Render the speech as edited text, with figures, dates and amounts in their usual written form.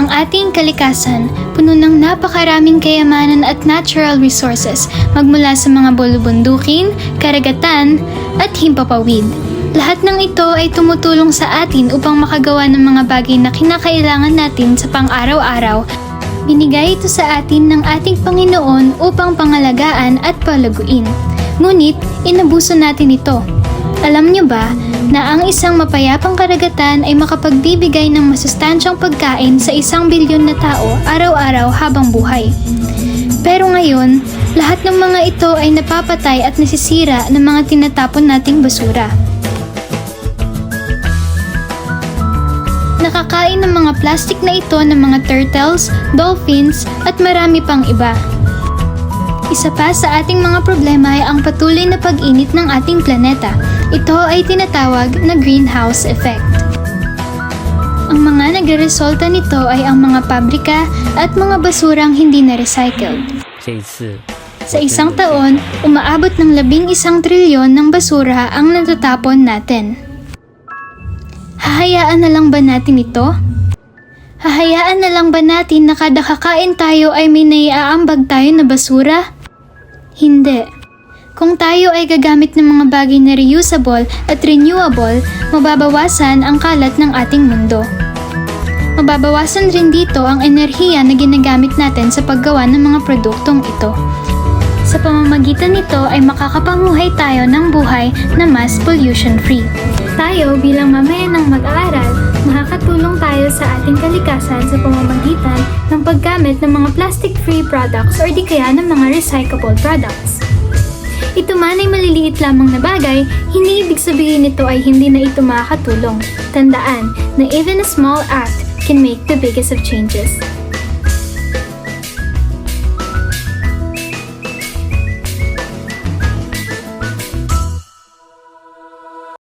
Ang ating kalikasan, puno ng napakaraming kayamanan at natural resources magmula sa mga bulubundukin, karagatan, at himpapawid. Lahat ng ito ay tumutulong sa atin upang makagawa ng mga bagay na kinakailangan natin sa pang-araw-araw. Binigay ito sa atin ng ating Panginoon upang pangalagaan at palaguin. Ngunit, inabuso natin ito. Alam niyo ba na ang isang mapayapang karagatan ay makapagbibigay ng masustansyang pagkain sa 1 bilyon na tao araw-araw habang buhay? Pero ngayon, lahat ng mga ito ay napapatay at nasisira ng mga tinatapon nating basura. Nakakain ng mga plastic na ito ng mga turtles, dolphins, at marami pang iba. Isa pa sa ating mga problema ay ang patuloy na pag-init ng ating planeta. Ito ay tinatawag na greenhouse effect. Ang mga nagreresulta nito ay ang mga pabrika at mga basurang hindi na-recycled. Sa isang taon, umaabot ng 11 trilyon ng basura ang natatapon natin. Hahayaan na lang ba natin ito? Hahayaan na lang ba natin na kada kakain tayo ay may naiaambag tayo na basura? Hindi. Kung tayo ay gagamit ng mga bagay na reusable at renewable, mababawasan ang kalat ng ating mundo. Mababawasan rin dito ang enerhiya na ginagamit natin sa paggawa ng mga produktong ito. Sa pamamagitan nito ay makakapanguhay tayo ng buhay na mas pollution-free. Tayo bilang mamayan ng mag-aaral, makakatulong tayo sa ating kalikasan sa pamamagitan ng paggamit ng mga plastic-free products or di kaya ng mga recyclable products. Ito man ay maliliit lamang na bagay, hindi ibig sabihin nito ay hindi na ito makakatulong. Tandaan na even a small act can make the biggest of changes.